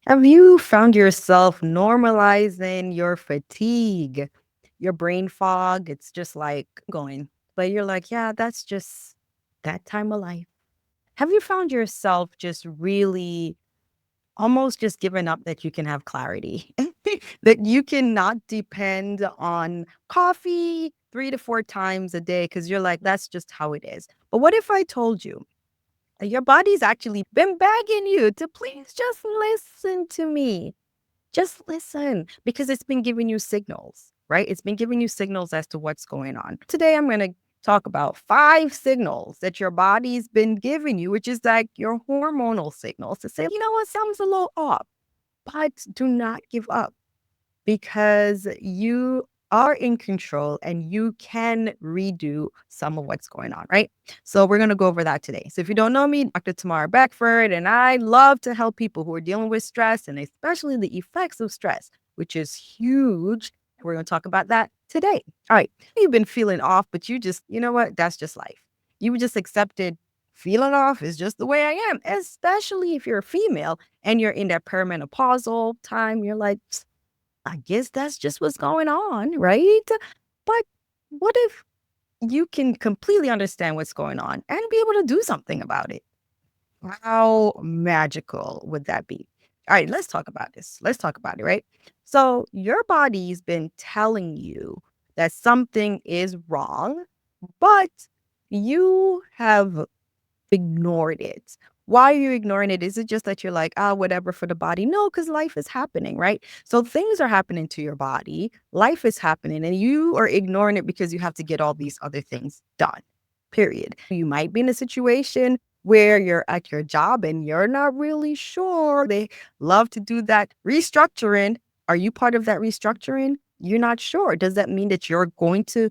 Have you found yourself normalizing your fatigue, your brain fog? It's just like going, but you're like, yeah, that's just that time of life. Have you found yourself just really almost just giving up that you can have clarity, that you cannot depend on coffee 3 to 4 times a day because you're like, that's just how it is. But what if I told you your body's actually been begging you to please just listen to me? Just listen because it's been giving you signals, right? It's been giving you signals as to what's going on. Today, I'm going to talk about 5 signals that your body's been giving you, which is like your hormonal signals to say, you know what, sounds a little off, but do not give up because you are in control and you can redo some of what's going on, right? So we're going to go over that today. So if you don't know me, Dr. Tamara Beckford, and I love to help people who are dealing with stress and especially the effects of stress, which is huge. We're going to talk about that today. All right. You've been feeling off, but you just, you know what? That's just life. You just accepted feeling off is just the way I am, especially if you're a female and you're in that perimenopausal time. You're like, I guess that's just what's going on, right? But what if you can completely understand what's going on and be able to do something about it? How magical would that be? All right, let's talk about this. Let's talk about it, right? So, your body's been telling you that something is wrong, but you have ignored it. Why are you ignoring it? Is it just that you're like, ah, whatever for the body? No, because life is happening, right? So things are happening to your body, life is happening, and you are ignoring it because you have to get all these other things done, period. You might be in a situation where you're at your job and you're not really sure. They love to do that restructuring. Are you part of that restructuring? You're not sure. Does that mean that you're going to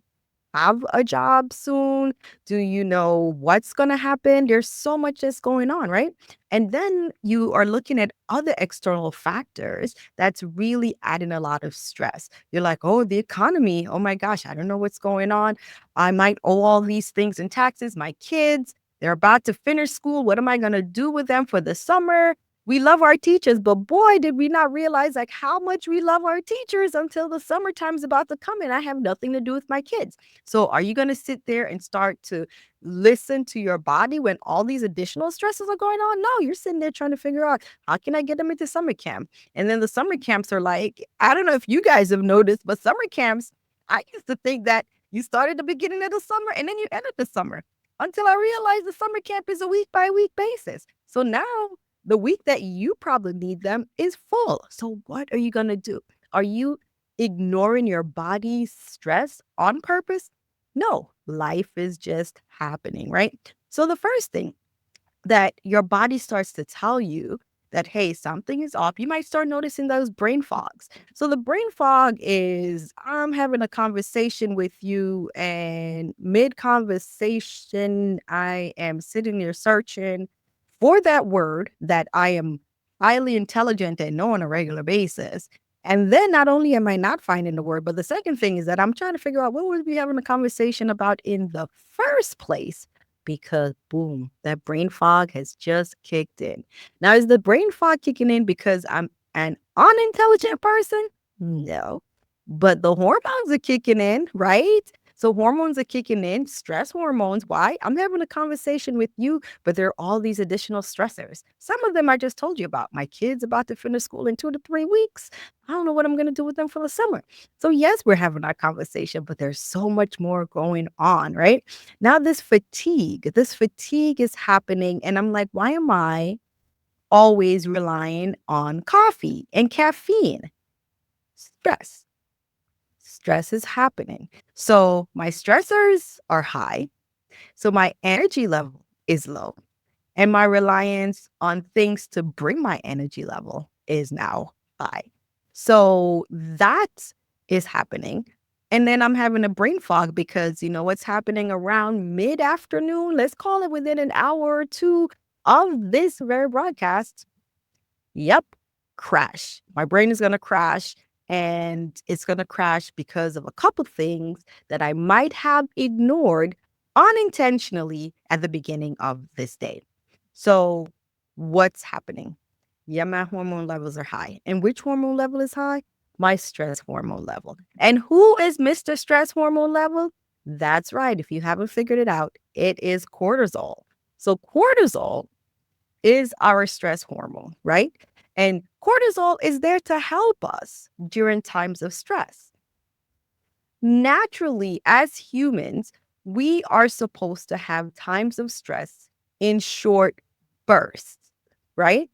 have a job soon? Do you know what's going to happen? There's so much that's going on, right? And then you are looking at other external factors that's really adding a lot of stress. You're like, oh, the economy. Oh my gosh, I don't know what's going on. I might owe all these things in taxes. My kids, they're about to finish school. What am I going to do with them for the summer? We love our teachers, but boy, did we not realize like how much we love our teachers until the summertime's about to come and I have nothing to do with my kids. So are you going to sit there and start to listen to your body when all these additional stresses are going on? No, you're sitting there trying to figure out how can I get them into summer camp? And then the summer camps are like, I don't know if you guys have noticed, but summer camps, I used to think that you started the beginning of the summer and then you ended the summer until I realized the summer camp is a week by week basis. So now the week that you probably need them is full. So what are you going to do? Are you ignoring your body's stress on purpose? No, life is just happening, right? So the first thing that your body starts to tell you that, hey, something is off, you might start noticing those brain fogs. So the brain fog is I'm having a conversation with you, and mid conversation, I am sitting there searching for that word that I am highly intelligent and know on a regular basis. And then not only am I not finding the word, but the second thing is that I'm trying to figure out what would we having a conversation about in the first place because boom, that brain fog has just kicked in. Now, is the brain fog kicking in because I'm an unintelligent person? No. But the hormones are kicking in, right? So hormones are kicking in, stress hormones. Why? I'm having a conversation with you, but there are all these additional stressors. Some of them I just told you about. My kids about to finish school in 2 to 3 weeks. I don't know what I'm going to do with them for the summer. So yes, we're having our conversation, but there's so much more going on, right? Now this fatigue is happening. And I'm like, why am I always relying on coffee and caffeine? Stress. Stress is happening. So my stressors are high. So my energy level is low. And my reliance on things to bring my energy level is now high. So that is happening. And then I'm having a brain fog because you know what's happening around mid afternoon? Let's call it within an hour or two of this very broadcast. Yep, crash. My brain is going to crash. And it's going to crash because of a couple things that I might have ignored unintentionally at the beginning of this day. So, what's happening? Yeah, my hormone levels are high. And which hormone level is high? My stress hormone level. And who is Mr. Stress hormone level? That's right. If you haven't figured it out, it is cortisol. So, cortisol is our stress hormone, right? And cortisol is there to help us during times of stress. Naturally, as humans, we are supposed to have times of stress in short bursts, right?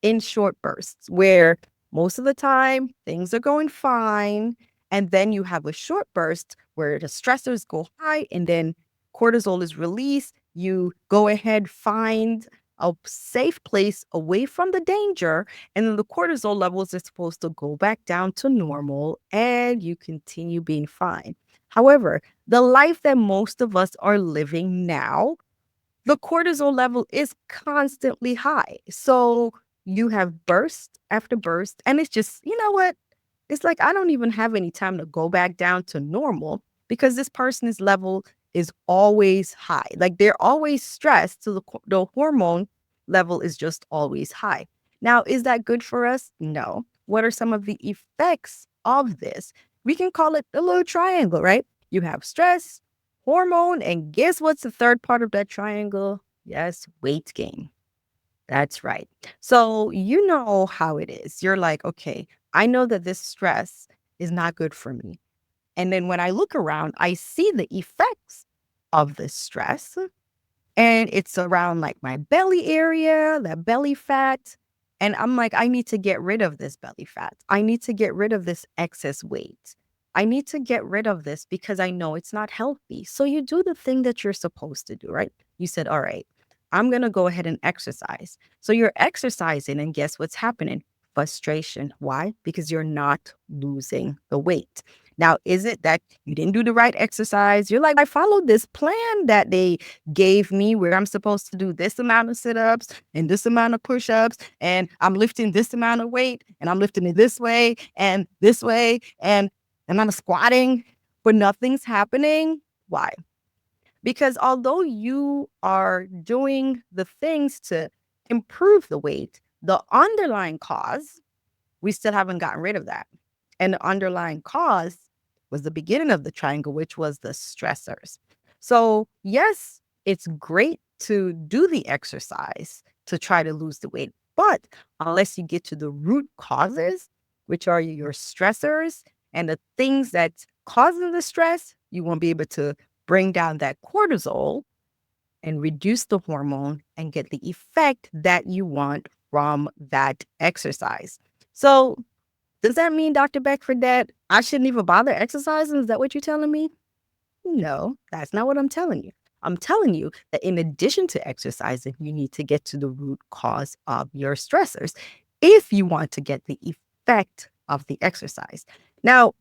In short bursts where most of the time things are going fine. And then you have a short burst where the stressors go high and then cortisol is released. You go ahead, find a safe place away from the danger. And then the cortisol levels are supposed to go back down to normal and you continue being fine. However, the life that most of us are living now, the cortisol level is constantly high. So you have burst after burst. And it's just, you know what? It's like I don't even have any time to go back down to normal because this person's level is always high. Like they're always stressed. So the hormone level is just always high. Now, is that good for us? No. What are some of the effects of this? We can call it a little triangle, right? You have stress, hormone, and guess what's the third part of that triangle? Yes, weight gain. That's right. So you know how it is. You're like, okay, I know that this stress is not good for me. And then when I look around, I see the effects of this stress. And it's around like my belly area, that belly fat. And I'm like, I need to get rid of this belly fat. I need to get rid of this excess weight. I need to get rid of this because I know it's not healthy. So you do the thing that you're supposed to do, right? You said, all right, I'm going to go ahead and exercise. So you're exercising, and guess what's happening? Frustration. Why? Because you're not losing the weight. Now, is it that you didn't do the right exercise? You're like, I followed this plan that they gave me where I'm supposed to do this amount of sit-ups and this amount of push-ups, and I'm lifting this amount of weight, and I'm lifting it this way, and I'm squatting, but nothing's happening. Why? Because although you are doing the things to improve the weight, the underlying cause, we still haven't gotten rid of that. And the underlying cause was the beginning of the triangle, which was the stressors. So, yes, it's great to do the exercise to try to lose the weight, but unless you get to the root causes, which are your stressors and the things that's causing the stress, you won't be able to bring down that cortisol and reduce the hormone and get the effect that you want from that exercise. So, does that mean, Dr. Beckford, that I shouldn't even bother exercising? Is that what you're telling me? No, that's not what I'm telling you. I'm telling you that in addition to exercising, you need to get to the root cause of your stressors if you want to get the effect of the exercise. Now,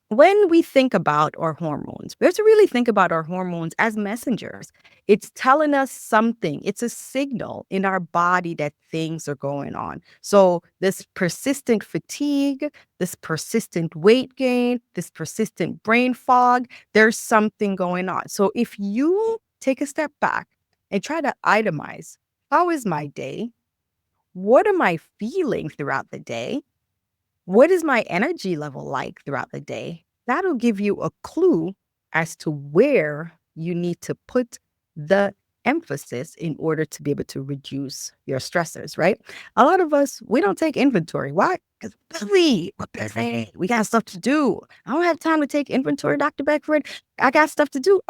when we think about our hormones, we have to really think about our hormones as messengers. It's telling us something, it's a signal in our body that things are going on. So, this persistent fatigue, this persistent weight gain, this persistent brain fog, there's something going on. So, if you take a step back and try to itemize, how is my day? What am I feeling throughout the day? What is my energy level like throughout the day? That'll give you a clue as to where you need to put the emphasis in order to be able to reduce your stressors, right? A lot of us, we don't take inventory. Why? Because we're busy. We got stuff to do. I don't have time to take inventory, Dr. Beckford. I got stuff to do.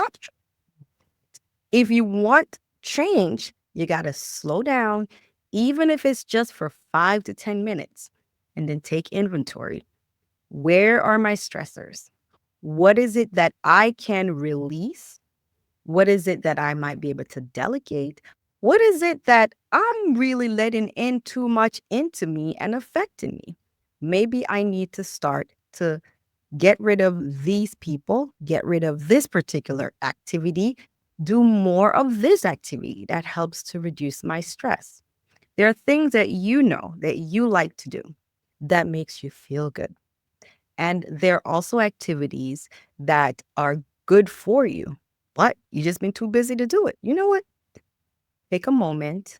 If you want change, you got to slow down, even if it's just for 5 to 10 minutes, and then take inventory. Where are my stressors? What is it that I can release? What is it that I might be able to delegate? What is it that I'm really letting in too much into me and affecting me? Maybe I need to start to get rid of these people, get rid of this particular activity, do more of this activity that helps to reduce my stress. There are things that you know that you like to do that makes you feel good. And there are also activities that are good for you, but you just been too busy to do it. You know what? Take a moment.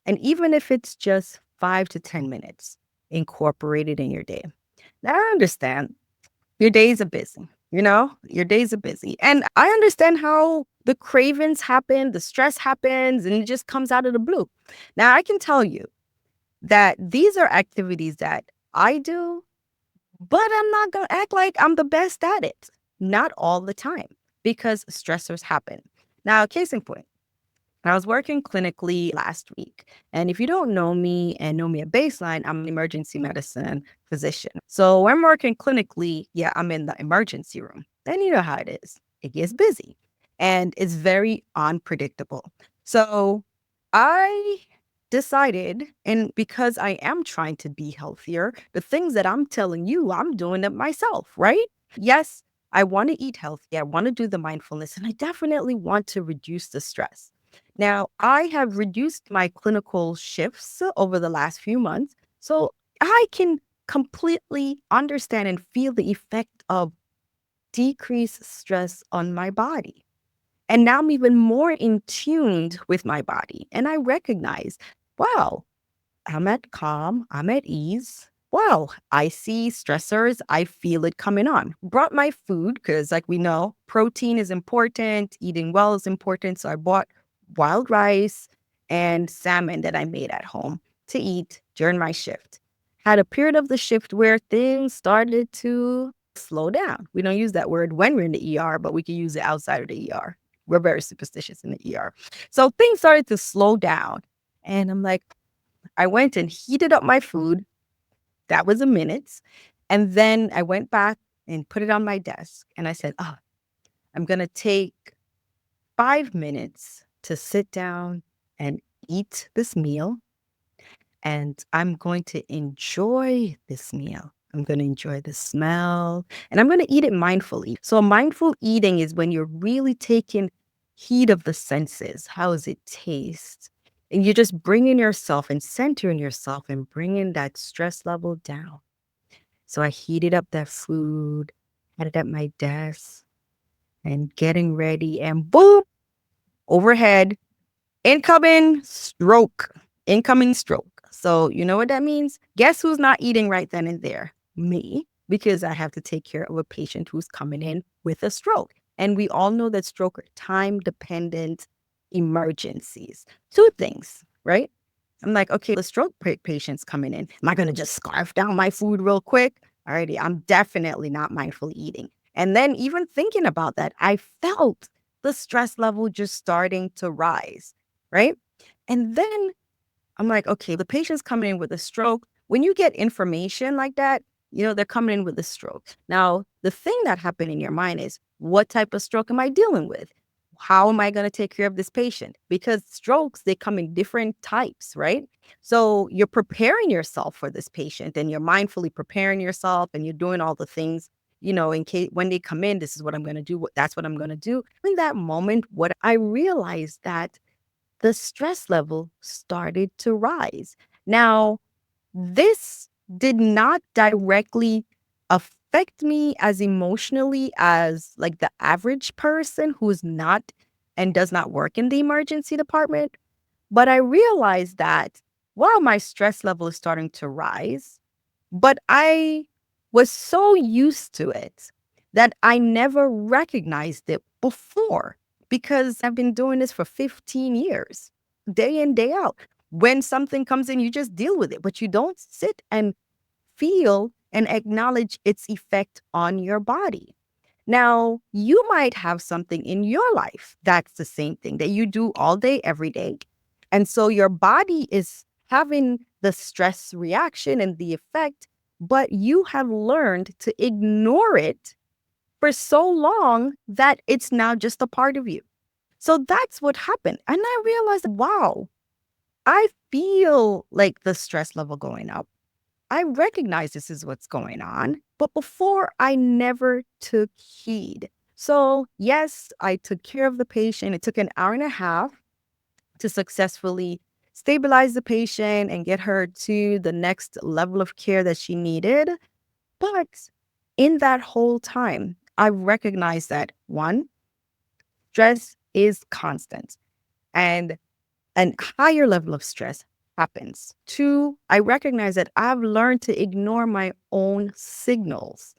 And even if it's just 5 to 10 minutes. Incorporate it in your day. Now, I understand your days are busy, your days are busy. And I understand how the cravings happen, the stress happens, and it just comes out of the blue. Now, I can tell you that these are activities that I do, but I'm not going to act like I'm the best at it. Not all the time, because stressors happen. Now, case in point, I was working clinically last week. And if you don't know me and know me at baseline, I'm an emergency medicine physician. So when I'm working clinically, yeah, I'm in the emergency room. Then you know how it is. It gets busy and it's very unpredictable. So I decided, and because I am trying to be healthier, the things that I'm telling you, I'm doing it myself, right? Yes, I want to eat healthy. I want to do the mindfulness, and I definitely want to reduce the stress. Now, I have reduced my clinical shifts over the last few months, so I can completely understand and feel the effect of decreased stress on my body. And now I'm even more in tuned with my body. And I recognize, wow, I'm at calm, I'm at ease. Wow, I see stressors, I feel it coming on. Brought my food because, like we know, protein is important, eating well is important. So I bought wild rice and salmon that I made at home to eat during my shift. Had a period of the shift where things started to slow down. We don't use that word when we're in the ER, but we can use it outside of the ER. We're very superstitious in the ER. So things started to slow down. And I'm like, I went and heated up my food. That was a minute. And then I went back and put it on my desk. And I said, oh, I'm going to take 5 minutes to sit down and eat this meal. And I'm going to enjoy this meal. I'm going to enjoy the smell and I'm going to eat it mindfully. So, mindful eating is when you're really taking heed of the senses. How does it taste? And you're just bringing yourself and centering yourself and bringing that stress level down. So, I heated up that food, had it at my desk, and getting ready, and boom, overhead, incoming stroke. Incoming stroke. So, you know what that means? Guess who's not eating right then and there? Me, because I have to take care of a patient who's coming in with a stroke. And we all know that stroke are time dependent emergencies. Two things, right? I'm like, okay, the stroke patient's coming in. Am I going to just scarf down my food real quick? Alrighty, I'm definitely not mindful eating. And then, even thinking about that, I felt the stress level just starting to rise, right? And then I'm like, okay, the patient's coming in with a stroke. When you get information like that, they're coming in with a stroke. Now, the thing that happened in your mind is, what type of stroke am I dealing with? How am I going to take care of this patient? Because strokes, they come in different types, right? So you're preparing yourself for this patient and you're mindfully preparing yourself and you're doing all the things, in case when they come in, this is what I'm going to do. That's what I'm going to do. In that moment, what I realized that the stress level started to rise. Now, this did not directly affect me as emotionally as like the average person who's not and does not work in the emergency department. But I realized that while my stress level is starting to rise, but I was so used to it that I never recognized it before because I've been doing this for 15 years, day in, day out. When something comes in, you just deal with it, but you don't sit and feel and acknowledge its effect on your body. Now, you might have something in your life that's the same thing that you do all day, every day. And so your body is having the stress reaction and the effect, but you have learned to ignore it for so long that it's now just a part of you. So that's what happened. And I realized, wow, I feel like the stress level going up. I recognize this is what's going on, but before I never took heed. So, yes, I took care of the patient. It took an hour and a half to successfully stabilize the patient and get her to the next level of care that she needed. But in that whole time, I recognized that one, stress is constant and a higher level of stress happens. Two, I recognize that I've learned to ignore my own signals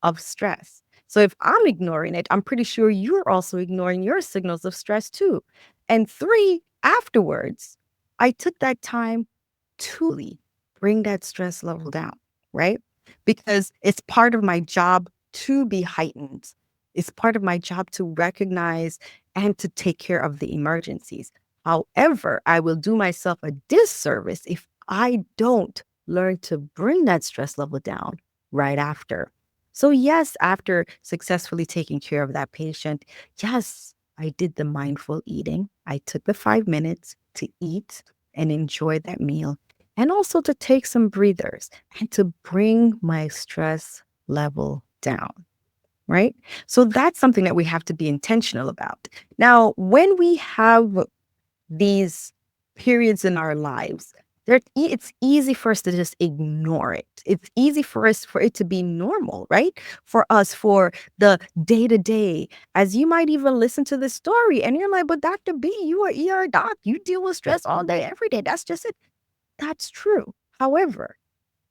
of stress. So if I'm ignoring it, I'm pretty sure you're also ignoring your signals of stress too. And three, afterwards, I took that time to really bring that stress level down, right? Because it's part of my job to be heightened. It's part of my job to recognize and to take care of the emergencies. However, I will do myself a disservice if I don't learn to bring that stress level down right after. So, yes, after successfully taking care of that patient, yes, I did the mindful eating. I took the 5 minutes to eat and enjoy that meal, and also to take some breathers and to bring my stress level down. Right. So, that's something that we have to be intentional about. Now, when we have these periods in our lives, it's easy for us to just ignore it. It's easy for us for it to be normal, right? For us, for the day to day, as you might even listen to this story and you're like, but Dr. B, you are ER doc. You deal with stress all day, every day. That's just it. That's true. However,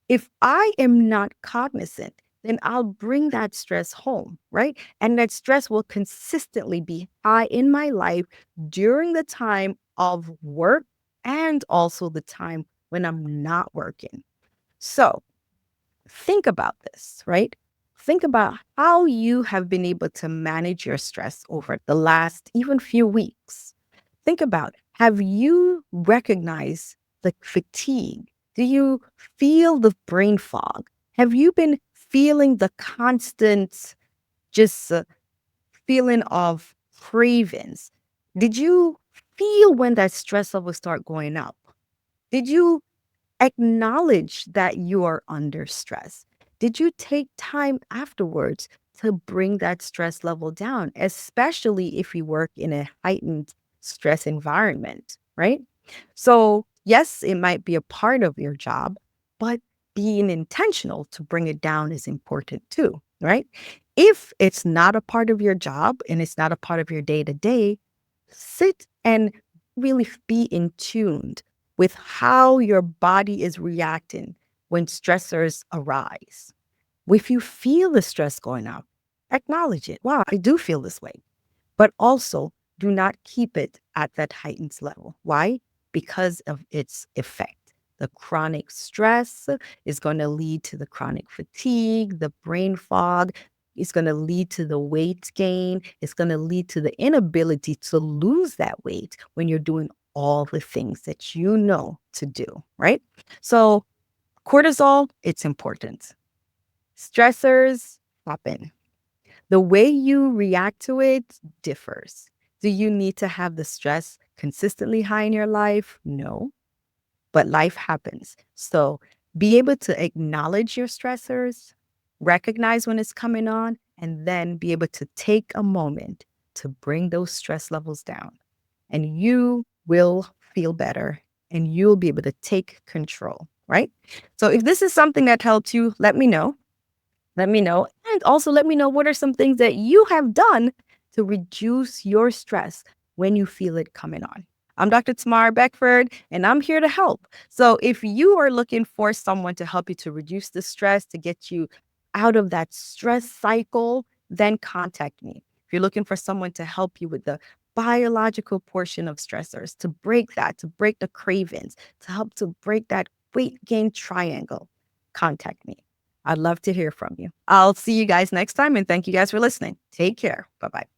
if I am not cognizant, then I'll bring that stress home, right? And that stress will consistently be high in my life during the time of work and also the time when I'm not working. So think about this, right? Think about how you have been able to manage your stress over the last even few weeks. Think about, have you recognized the fatigue? Do you feel the brain fog? Have you been feeling the constant just feeling of cravings? Did you feel when that stress level start going up? Did you acknowledge that you are under stress? Did you take time afterwards to bring that stress level down, especially if you work in a heightened stress environment, right? So, yes, it might be a part of your job, but being intentional to bring it down is important too, right? If it's not a part of your job and it's not a part of your day to day, sit and really be in tuned with how your body is reacting when stressors arise. If you feel the stress going up, acknowledge it. Wow, I do feel this way. But also do not keep it at that heightened level. Why? Because of its effect. The chronic stress is going to lead to the chronic fatigue, the brain fog. It's going to lead to the weight gain. It's going to lead to the inability to lose that weight when you're doing all the things that you know to do, right? So, cortisol, it's important. Stressors happen. The way you react to it differs. Do you need to have the stress consistently high in your life? No, but life happens. So be able to acknowledge your stressors, recognize when it's coming on, and then be able to take a moment to bring those stress levels down. And you will feel better and you'll be able to take control, right? So if this is something that helps you, let me know. Let me know. And also let me know what are some things that you have done to reduce your stress when you feel it coming on. I'm Dr. Tamara Beckford, and I'm here to help. So if you are looking for someone to help you to reduce the stress, to get you out of that stress cycle, then contact me. If you're looking for someone to help you with the biological portion of stressors, to break that, to break the cravings, to help to break that weight gain triangle, contact me. I'd love to hear from you. I'll see you guys next time, and thank you guys for listening. Take care. Bye bye.